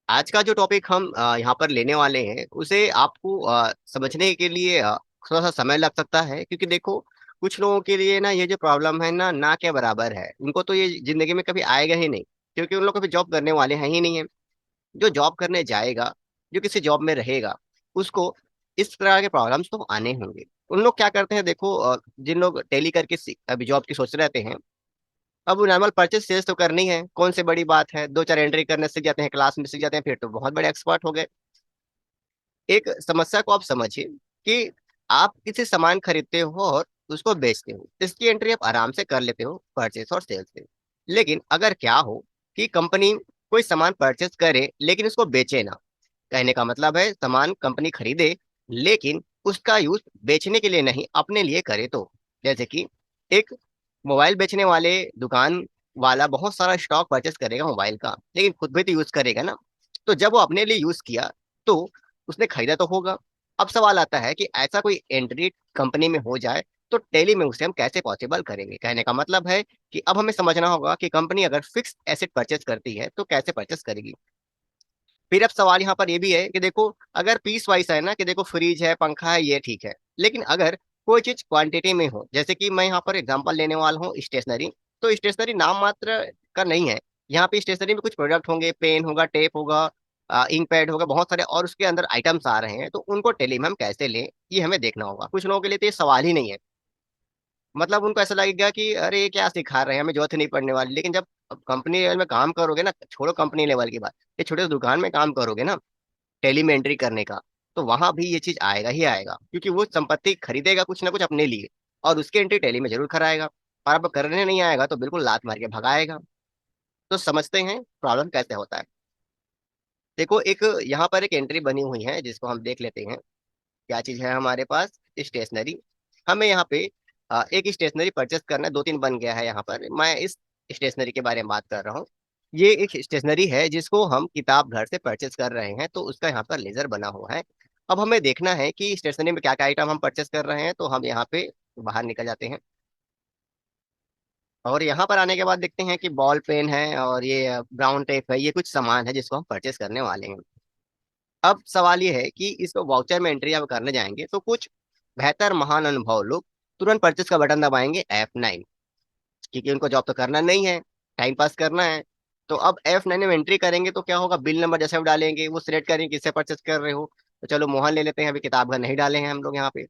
आज का जो टॉपिक हम यहाँ पर लेने वाले हैं उसे आपको समझने के लिए थोड़ा सा समय लग सकता है, क्योंकि देखो कुछ लोगों के लिए ना ये जो प्रॉब्लम है ना ना के बराबर है। उनको तो ये जिंदगी में कभी आएगा ही नहीं, क्योंकि उन लोग कभी जॉब करने वाले हैं ही नहीं है। जो जॉब करने जाएगा, जो किसी जॉब में रहेगा, उसको इस तरह के प्रॉब्लम्स तो आने होंगे। उन लोग क्या करते हैं, देखो जिन लोग टेली करके अभी जॉब की सोच रहते हैं, अब वो नॉर्मल परचेज सेल्स तो करनी है, कौन सी बड़ी बात है, दो चार एंट्री करने सीख जाते हैं, क्लास में सीख जाते हैं, फिर तो बहुत बड़े एक्सपर्ट हो गए। एक समस्या को आप समझिए कि आप किसी सामान खरीदते हो और उसको बेचते हो, इसकी एंट्री आप आराम से कर लेते हो परचेस और सेल्स में। लेकिन अगर क्या हो कि कंपनी कोई सामान परचेस करे लेकिन उसको बेचे ना, कहने का मतलब है सामान कंपनी खरीदे लेकिन उसका यूज बेचने के लिए नहीं, अपने लिए करे तो। जैसे कि एक मोबाइल बेचने वाले दुकान वाला बहुत सारा स्टॉक परचेस करेगा मोबाइल का, लेकिन खुद भी तो यूज करेगा ना। तो जब वो अपने लिए यूज किया तो उसने खरीदा तो होगा। अब सवाल आता है कि ऐसा कोई एंट्री कंपनी में हो जाए तो टेली में उसे हम कैसे पॉसिबल करेंगे। कहने का मतलब है कि अब हमें समझना होगा कि कंपनी अगर फिक्स एसेट परचेस करती है तो कैसे परचेस करेगी। फिर अब सवाल यहाँ पर ये भी है कि देखो, अगर पीस वाइज है ना, कि देखो फ्रिज है, पंखा है, ये ठीक है, लेकिन अगर कोई चीज क्वांटिटी में हो, जैसे कि मैं यहाँ पर एग्जांपल लेने वाला हूँ स्टेशनरी। तो स्टेशनरी नाम मात्र का नहीं है। यहाँ पे स्टेशनरी में कुछ प्रोडक्ट होंगे, पेन होगा, टेप होगा, इंक पैड होगा, बहुत सारे और उसके अंदर आइटम्स आ रहे हैं, तो उनको टेली में हम कैसे लें, ये हमें देखना होगा। कुछ लोगों के लिए तो ये सवाल ही नहीं है। मतलब उनको ऐसा लगेगा कि अरे ये क्या सिखा रहे हैं, हमें जरूरत ही नहीं पड़ने वाली। लेकिन जब कंपनी लेवल में काम करोगे ना, छोड़ो कंपनी लेवल की बात, ये छोटे से दुकान में काम करोगे ना टेली में एंट्री करने का, तो वहां भी ये चीज आएगा ही आएगा, क्योंकि वो संपत्ति खरीदेगा कुछ ना कुछ अपने लिए, और उसकी एंट्री टेली में जरूर कराएगा। और अब करने नहीं आएगा तो बिल्कुल लात मार के भगाएगा। तो समझते हैं प्रॉब्लम कैसे होता है। देखो, एक यहाँ पर एक एंट्री बनी हुई है जिसको हम देख लेते हैं। क्या चीज है हमारे पास? स्टेशनरी। हमें यहाँ पे एक स्टेशनरी परचेस करना है, दो तीन बन गया है। यहाँ पर मैं इस स्टेशनरी के बारे में बात कर रहा हूँ। ये एक स्टेशनरी है जिसको हम किताब घर से परचेस कर रहे हैं, तो उसका यहाँ पर लेजर बना हुआ है। अब हमें देखना है कि स्टेशनरी में क्या क्या आइटम हम परचेस कर रहे हैं, तो हम यहाँ पे बाहर निकल जाते हैं। और यहाँ पर आने के बाद देखते हैं कि बॉल पेन है और ये ब्राउन टेप है, ये कुछ सामान है जिसको हम परचेस करने वाले हैं। अब सवाल ये है कि इसको वाउचर में एंट्री आप करने जाएंगे तो कुछ बेहतर महान अनुभव लोग तुरंत परचेस का बटन दबाएंगे F9, क्योंकि उनको जॉब तो करना नहीं है, टाइम पास करना है। तो अब F9 में एंट्री करेंगे तो क्या होगा, बिल नंबर जैसे आप डालेंगे वो सिलेक्ट करेंगे किससे परचेस कर रहे हो। तो चलो मोहन ले लेते हैं, अभी किताब घर नहीं डाले हैं हम लोग यहाँ पे।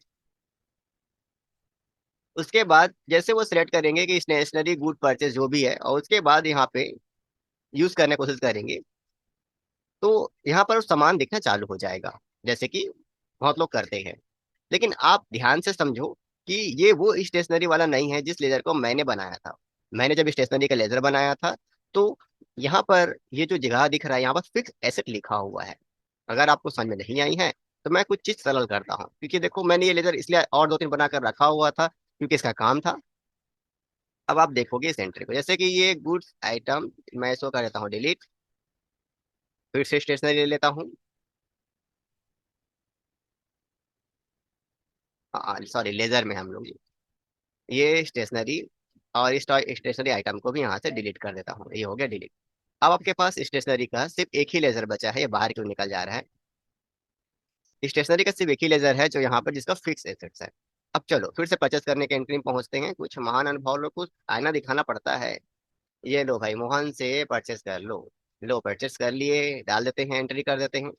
उसके बाद जैसे वो सिलेक्ट करेंगे कि स्टेशनरी गुड परचेस जो भी है, और उसके बाद यहाँ पे यूज करने की कोशिश करेंगे, तो यहाँ पर सामान दिखना चालू हो जाएगा, जैसे कि बहुत लोग करते हैं। लेकिन आप ध्यान से समझो कि ये वो स्टेशनरी वाला नहीं है जिस लेजर को मैंने बनाया था। मैंने जब स्टेशनरी का लेजर बनाया था, तो यहाँ पर ये जो जगह दिख रहा है, यहाँ पर फिक्स एसेट लिखा हुआ है। अगर आपको समझ में नहीं आई है तो मैं कुछ चीज सरल करता हूँ, क्योंकि देखो मैंने ये लेजर इसलिए और दो तीन बनाकर रखा हुआ था क्योंकि इसका काम था। अब आप देखोगे इस एंट्री को, जैसे कि ये गुड्स आइटम, मैं इसको कर देता हूँ डिलीट। फिर से स्टेशनरी ले लेता हूँ। हाँ सॉरी, लेजर में हम लोग ये स्टेशनरी, और इस स्टेशनरी आइटम को भी यहाँ से डिलीट कर देता हूँ। ये हो गया डिलीट। अब आपके पास स्टेशनरी का सिर्फ एक ही लेजर बचा है, ये बाहर क्यों निकल जा रहा है? स्टेशनरी का सिर्फ एक ही लेजर है जो यहाँ पर जिसका फिक्स एसेट्स है। अब चलो फिर से परचेस करने के एंट्री में पहुंचते हैं। कुछ महान अनुभव लोग को आईना दिखाना पड़ता है। ये लो भाई, मोहन से परचेस कर लो। लो परचेस कर लिए, डाल देते हैं, एंट्री कर देते हैं।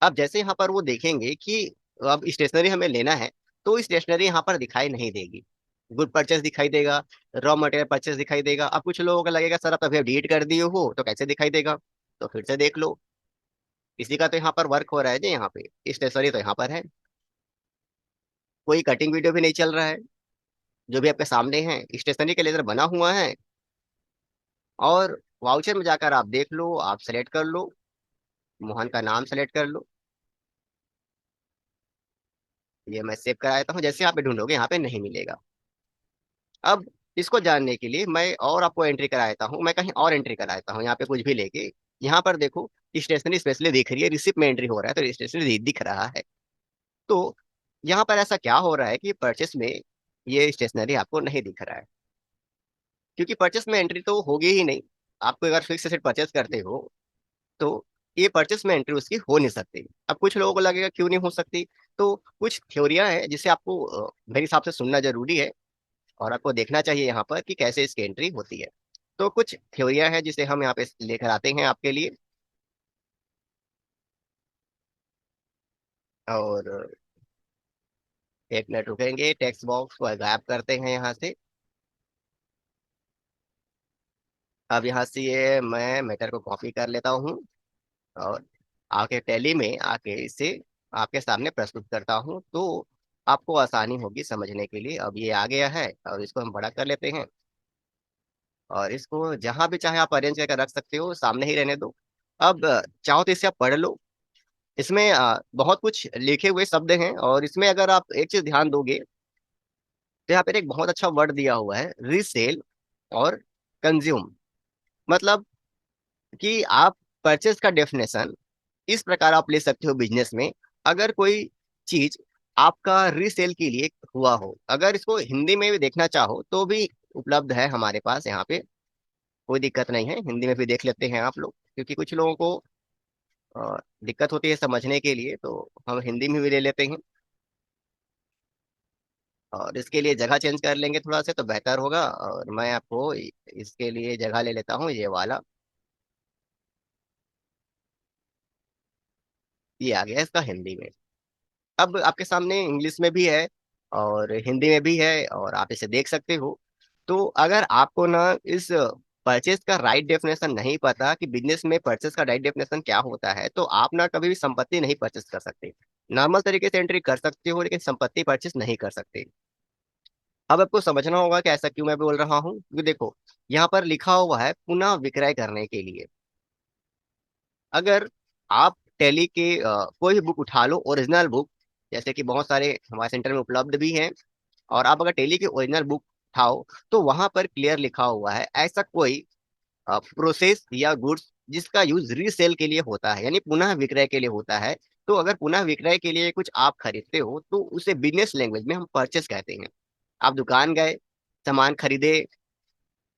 अब जैसे यहाँ पर वो देखेंगे कि अब स्टेशनरी हमें लेना है, तो स्टेशनरी यहाँ पर दिखाई नहीं देगी। गुड परचेस दिखाई देगा, रॉ मटेरियल परचेस दिखाई देगा। अब कुछ लोगों को लगेगा सर आप अभी डिलीट कर दिए हो तो कैसे दिखाई देगा, तो फिर से देख लो। इसी का तो यहाँ पर वर्क हो रहा है जी, यहाँ पे स्टेशनरी तो यहाँ पर है, कोई कटिंग वीडियो भी नहीं चल रहा है। जो भी आपके सामने है स्टेशनरी का लेजर बना हुआ है। और वाउचर में जाकर आप देख लो, आप सेलेक्ट कर लो, मोहन का नाम सेलेक्ट कर लो। ये मैं सेव कराया हूँ, जैसे यहाँ पे ढूंढोगे यहाँ पे नहीं मिलेगा। अब इसको जानने के लिए मैं और आपको एंट्री कराता हूँ, मैं कहीं और एंट्री कराता हूँ, यहाँ पे कुछ भी लेके। यहाँ पर देखो स्टेशनरी स्पेशली दिख रही है, रिसिप्ट में एंट्री हो रहा है तो स्टेशनरी दिख रहा है। तो यहाँ पर ऐसा क्या हो रहा है कि परचेस में ये स्टेशनरी आपको नहीं दिख रहा है, क्योंकि परचेस में एंट्री तो होगी ही नहीं। आपको अगर फिक्स एसेट परचेस करते हो तो ये परचेस में एंट्री उसकी हो नहीं सकती। अब कुछ लोगों को लगेगा क्यों नहीं हो सकती, तो कुछ थ्योरियां हैं जिसे आपको मेरे हिसाब से सुनना जरूरी है, और आपको देखना चाहिए यहाँ पर कि कैसे इसकी एंट्री होती है। तो कुछ थ्योरियां हैं जिसे हम यहाँ पे लेकर आते हैं आपके लिए। और एक मिनट रुकेंगे, टेक्स्ट बॉक्स को गायब करते हैं यहाँ से। अब यहाँ से ये मैं मैटर को कॉपी कर लेता हूँ, और आके टैली में आके इसे आपके सामने प्रस्तुत करता हूँ, तो आपको आसानी होगी समझने के लिए। अब ये आ गया है, और इसको हम बड़ा कर लेते हैं, और इसको जहां भी चाहे आप अरेंज करके रख सकते हो, सामने ही रहने दो। अब चाहो तो इसे आप पढ़ लो। इसमें बहुत कुछ लिखे हुए शब्द हैं, और इसमें अगर आप एक चीज ध्यान दोगे, तो यहाँ पर एक बहुत अच्छा वर्ड दिया हुआ है, रीसेल और कंज्यूम। मतलब कि आप परचेस का डेफिनेशन इस प्रकार आप ले सकते हो बिजनेस में। अगर कोई चीज आपका रीसेल के लिए हुआ हो, अगर इसको हिंदी में भी देखना चाहो तो भी उपलब्ध है हमारे पास यहाँ पे, कोई दिक्कत नहीं है, हिंदी में भी देख लेते हैं आप लोग, क्योंकि कुछ लोगों को दिक्कत होती है समझने के लिए, तो हम हिंदी में भी ले लेते हैं। और इसके लिए जगह चेंज कर लेंगे थोड़ा सा तो बेहतर होगा, और मैं आपको इसके लिए जगह ले लेता हूँ, ये वाला। ये आ गया इसका हिंदी में। अब आपके सामने इंग्लिश में भी है और हिंदी में भी है, और आप इसे देख सकते हो। तो अगर आपको ना इस परचेज का राइट डेफिनेशन नहीं पता कि बिजनेस में परचेज का राइट डेफिनेशन क्या होता है, तो आप ना कभी भी संपत्ति नहीं परचेज कर सकते। नॉर्मल तरीके से एंट्री कर सकते हो, लेकिन संपत्ति परचेज नहीं कर सकते। अब आपको समझना होगा कि ऐसा क्यों मैं बोल रहा हूँ, क्योंकि देखो यहाँ पर लिखा हुआ है पुनः विक्रय करने के लिए। अगर आप टेली के कोई भी बुक उठा लो, ओरिजिनल बुक, जैसे कि बहुत सारे हमारे सेंटर में उपलब्ध भी हैं, और आप अगर टेली की ओरिजिनल बुक उठाओ, तो वहां पर क्लियर लिखा हुआ है ऐसा कोई प्रोसेस या गुड्स जिसका यूज रीसेल के लिए होता है, यानी पुनः विक्रय के लिए होता है। तो अगर पुनः विक्रय के लिए कुछ आप खरीदते हो, तो उसे बिजनेस लैंग्वेज में हम परचेस कहते हैं। आप दुकान गए, सामान खरीदे,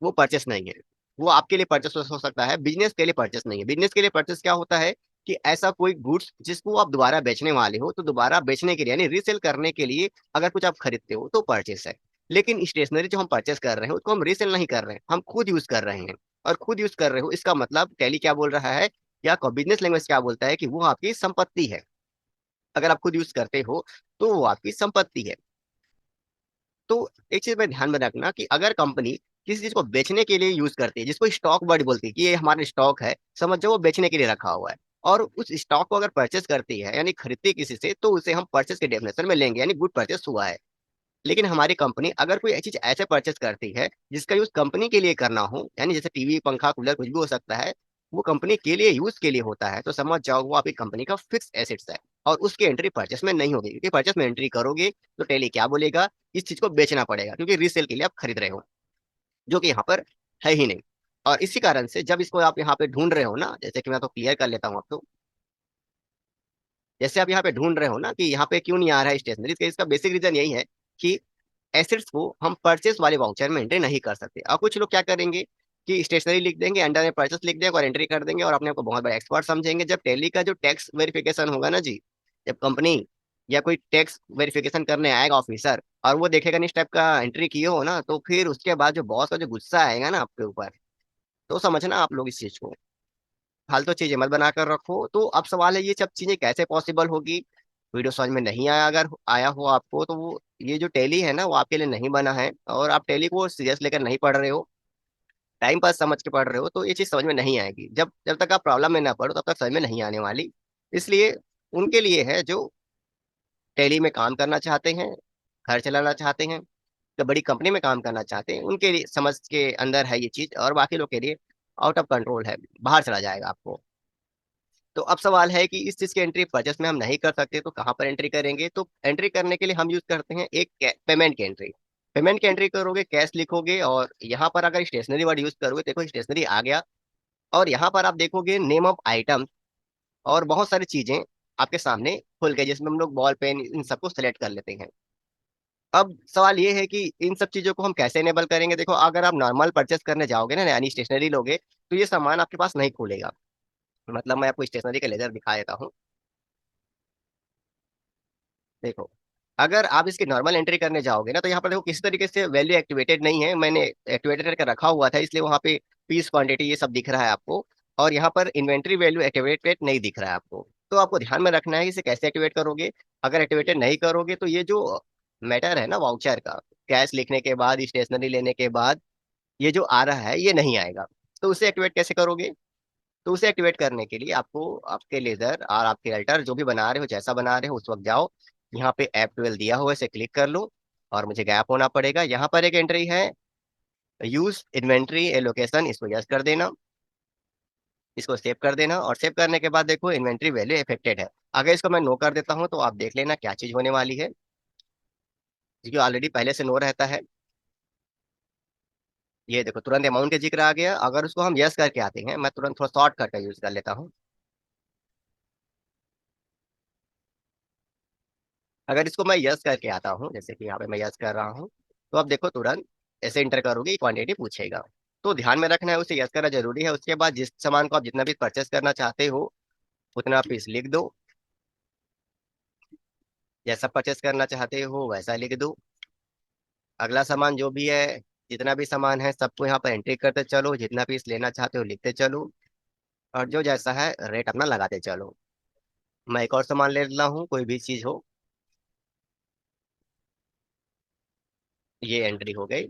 वो परचेस नहीं है। वो आपके लिए परचेस हो सकता है, बिजनेस के लिए परचेस नहीं है। बिजनेस के लिए परचेस क्या होता है कि ऐसा कोई गुड्स जिसको आप दोबारा बेचने वाले हो, तो दोबारा बेचने के लिए यानी रीसेल करने के लिए अगर कुछ आप खरीदते हो तो परचेस है। लेकिन स्टेशनरी जो हम परचेस कर रहे हैं उसको हम रीसेल नहीं कर रहे हैं, हम खुद यूज कर रहे हैं। और खुद यूज कर रहे हो इसका मतलब टैली क्या बोल रहा है, या बिजनेस लैंग्वेज क्या बोलता है, कि वो आपकी संपत्ति है। अगर आप खुद यूज करते हो तो वो आपकी संपत्ति है। तो एक चीज में ध्यान में रखना कि अगर कंपनी किसी चीज को बेचने के लिए यूज करती है, जिसको स्टॉक वर्ड बोलती है कि ये हमारा स्टॉक है, समझ जाओ वो बेचने के लिए रखा हुआ है, और उस स्टॉक को अगर परचेस करती है यानी खरीदती है किसी से, तो उसे हम परचेस के डेफिनेशन में लेंगे, यानी गुड परचेस हुआ है। लेकिन हमारी कंपनी अगर कोई चीज ऐसे परचेस करती है जिसका यूज कंपनी के लिए करना हो, यानी जैसे टीवी, पंखा, कूलर, कुछ भी हो सकता है, वो कंपनी के लिए यूज के लिए होता है, तो समझ जाओ वो आपकी कंपनी का फिक्स एसेट्स है, और उसकी एंट्री परचेस में नहीं होगी। क्योंकि परचेस में एंट्री करोगे तो टेली क्या बोलेगा, इस चीज को बेचना पड़ेगा, क्योंकि रीसेल के लिए आप खरीद रहे हो, जो कि यहाँ पर है ही नहीं। और इसी कारण से जब इसको आप यहाँ पे ढूंढ रहे हो ना, जैसे कि मैं तो क्लियर कर लेता हूँ आपको, जैसे आप यहाँ पे ढूंढ रहे हो ना कि यहाँ पे क्यों नहीं आ रहा है स्टेशनरी, इसका बेसिक रीजन यही है कि एसेट्स को हम परचेस वाले वाउचर में एंट्री नहीं कर सकते। और कुछ लोग क्या करेंगे कि स्टेशनरी लिख देंगे, अंडर में परचेस लिख देंगे और एंट्री कर देंगे, और अपने आप को बहुत बड़ा एक्सपर्ट समझेंगे। जब टैली का जो टैक्स वेरिफिकेशन होगा ना जी, जब कंपनी या कोई टैक्स वेरिफिकेशन करने आएगा ऑफिसर, और वो देखेगा नहीं टाइप का एंट्री किए हो ना, तो फिर उसके बाद जो बॉस का जो गुस्सा आएगा ना आपके ऊपर, तो समझना आप लोग इस चीज को, फालतू चीजें मत बनाकर रखो। तो अब सवाल है ये सब चीजें कैसे पॉसिबल होगी। वीडियो समझ में नहीं आया, अगर आया हो आपको, तो वो ये जो टैली है ना वो आपके लिए नहीं बना है, और आप टैली को सीरियस लेकर नहीं पढ़ रहे हो, टाइम पास समझ के पढ़ रहे हो, तो ये चीज समझ में नहीं आएगी। जब जब तक आप प्रॉब्लम में ना पढ़ो तब तक समझ में नहीं आने वाली। इसलिए उनके लिए है जो टैली में काम करना चाहते हैं, घर चलाना चाहते हैं, जो बड़ी कंपनी में काम करना चाहते हैं, उनके लिए समझ के अंदर है ये चीज, और बाकी लोग के लिए आउट ऑफ कंट्रोल है, बाहर चला जाएगा आपको। तो अब सवाल है कि इस चीज की एंट्री परचेस में हम नहीं कर सकते, तो कहाँ पर एंट्री करेंगे। तो एंट्री करने के लिए हम यूज करते हैं एक पेमेंट की एंट्री। पेमेंट की एंट्री करोगे, कैश लिखोगे, और यहाँ पर अगर स्टेशनरी वर्ड यूज करोगे, देखो स्टेशनरी आ गया, और यहाँ पर आप देखोगे नेम ऑफ आइटम, और बहुत सारी चीजें आपके सामने खुल गई, जिसमें हम लोग बॉल पेन इन सबको सेलेक्ट कर लेते हैं। अब सवाल ये है कि इन सब चीजों को हम कैसे इनेबल करेंगे। देखो अगर आप नॉर्मल परचेस करने जाओगे ना, यानी स्टेशनरी लोगे, तो ये सामान आपके पास नहीं खुलेगा। मतलब मैं आपको स्टेशनरी का लेजर दिखा देता हूँ। देखो, अगर आप इसकी नॉर्मल एंट्री करने जाओगे ना, तो यहाँ पर देखो किसी तरीके से वैल्यू एक्टिवेटेड नहीं है, मैंने एक्टिवेटेड करके रखा हुआ था, इसलिए वहाँ पे पीस क्वांटिटी ये सब दिख रहा है आपको। और यहाँ पर इन्वेंट्री वैल्यू एक्टिवेटेड नहीं दिख रहा है आपको। तो आपको ध्यान में रखना है कि इसे कैसे एक्टिवेट करोगे। अगर एक्टिवेटेड नहीं करोगे तो ये जो मैटर है ना वाउचर का, कैश लिखने के बाद, स्टेशनरी लेने के बाद, ये जो आ रहा है ये नहीं आएगा। तो उसे एक्टिवेट कैसे करोगे? तो उसे एक्टिवेट करने के लिए आपको आपके लेजर और आपके अल्टर जो भी बना रहे हो, जैसा बना रहे हो, उस वक्त जाओ, यहाँ पे F12 दिया हुआ है, इसे क्लिक कर लो। और मुझे गैप होना पड़ेगा, यहाँ पर एक एंट्री है, यूज इन्वेंट्री एलोकेशन, इसको यस कर देना। इसको सेव कर देना, और सेव करने के बाद देखो इन्वेंट्री वैल्यू अफेक्टेड है। अगर इसको मैं नो कर देता हूँ तो आप देख लेना क्या चीज होने वाली है, क्योंकि ऑलरेडी पहले से नो रहता है। ये देखो तुरंत अमाउंट के जिक्र आ गया। अगर उसको हम यस करके आते हैं, मैं तुरंत थोड़ा शॉर्टकट का यूज कर लेता हूँ। अगर इसको मैं यस करके आता हूँ, जैसे कि यहाँ पे मैं यस कर रहा हूँ, तो अब देखो तुरंत ऐसे इंटर करोगे, क्वांटिटी पूछेगा। तो ध्यान में रखना है, उसे यस करना जरूरी है। उसके बाद जिस सामान को आप जितना भी परचेस करना चाहते हो, उतना पीस लिख दो। जैसा परचेस करना चाहते हो वैसा लिख दो। अगला सामान जो भी है, जितना भी सामान है सबको यहाँ पर एंट्री करते चलो, जितना पीस लेना चाहते हो लिखते चलो, और जो जैसा है रेट अपना लगाते चलो। मैं एक और सामान ले लेता हूँ, कोई भी चीज हो। ये एंट्री हो गई।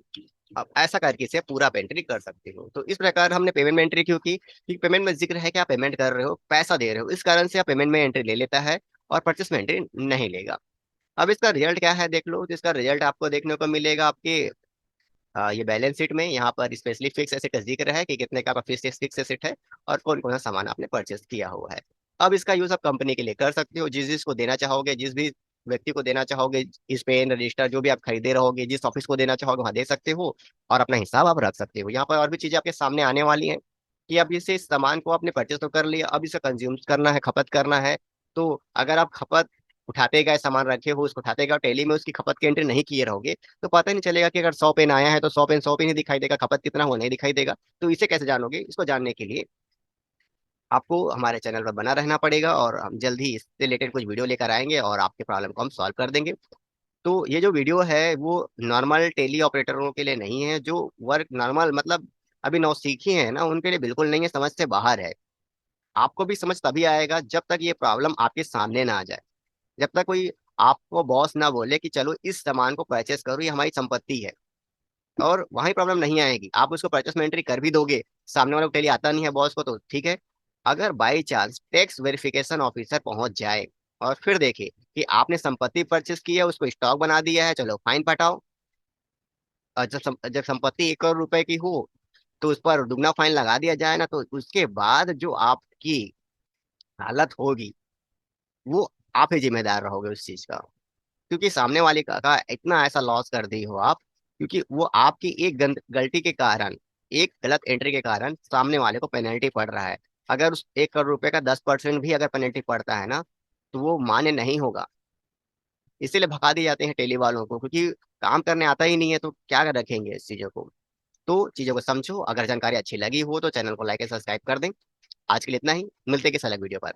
अब ऐसा करके इसे पूरा आप एंट्री कर सकते हो। तो इस प्रकार हमने पेमेंट में एंट्री क्यों की? क्योंकि पेमेंट में जिक्र है कि आप पेमेंट कर रहे हो, पैसा दे रहे हो, इस कारण से आप पेमेंट में एंट्री ले लेता है और परचेस में एंट्री नहीं लेगा। अब इसका रिजल्ट क्या है देख लो। तो इसका रिजल्ट आपको देखने को मिलेगा आपके ये बैलेंस शीट में। यहाँ पर स्पेशली फिक्स एसेट का जिक्र है कि कितने का फिक्स एसेट है और कौन कौन सा सामान आपने परचेस किया हुआ है। अब इसका यूज आप कंपनी के लिए कर सकते हो, जिस जिसको देना चाहोगे, जिस भी व्यक्ति को देना चाहोगे, इस पेन रजिस्टर जो भी आप खरीदे रहोगे, जिस ऑफिस को देना चाहोगे वहां दे सकते हो। और अपना हिसाब आप रख सकते हो। यहाँ पर और भी चीजें आपके सामने आने वाली हैं कि अब इसे, इस सामान को आपने परचेस तो कर लिया, अब इसे कंज्यूम करना है, खपत करना है। तो अगर आप खपत उठाते गए सामान रखे हो, उसको उठाते गए, टेली में उसकी खपत की एंट्री नहीं किए रहोगे, तो पता ही नहीं चलेगा कि अगर 100 पेन आया है तो 100 पेन ही दिखाई देगा, खपत कितना हुआ नहीं दिखाई देगा। तो इसे कैसे जानोगे? इसको जानने के लिए आपको हमारे चैनल पर बना रहना पड़ेगा, और हम जल्द ही इससे रिलेटेड कुछ वीडियो लेकर आएंगे और आपके प्रॉब्लम को हम सॉल्व कर देंगे। तो ये जो वीडियो है वो नॉर्मल टेली ऑपरेटरों के लिए नहीं है, जो वर्क नॉर्मल मतलब अभी नौसीखी हैं ना, उनके लिए बिल्कुल नहीं है, समझ से बाहर है। आपको भी समझ तभी आएगा जब तक ये प्रॉब्लम आपके सामने ना आ जाए, जब तक कोई आपको बॉस ना बोले कि चलो इस सामान को परचेस करो, ये हमारी संपत्ति है, और वहां प्रॉब्लम नहीं आएगी। आप उसको परचेस में एंट्री कर भी दोगे, सामने वाले को टेली आता नहीं है बॉस को, तो ठीक है। अगर by chance tax verification officer पहुंच जाए और फिर देखे कि आपने संपत्ति परचेस की है, उसको स्टॉक बना दिया है, चलो फाइन पटाओ। और जब संपत्ति 1 करोड़ रुपए की हो, तो उस पर दुगना फाइन लगा दिया जाए ना, तो उसके बाद जो आपकी हालत होगी, वो आप ही जिम्मेदार रहोगे उस चीज का। क्योंकि सामने वाले का इतना ऐसा लॉस कर दी हो आप, क्योंकि वो आपकी एक गलती के कारण, एक गलत एंट्री के कारण सामने वाले को पेनल्टी पड़ रहा है। अगर उस 1 करोड़ रुपए का 10% भी अगर पेनल्टी पड़ता है ना, तो वो मान्य नहीं होगा। इसीलिए भगा दिए जाते हैं टेली वालों को, क्योंकि काम करने आता ही नहीं है, तो क्या रखेंगे इस चीजों को। तो चीजों को समझो। अगर जानकारी अच्छी लगी हो तो चैनल को लाइक और सब्सक्राइब कर दें। आज के लिए इतना ही, मिलते हैं किसी अलग वीडियो पर।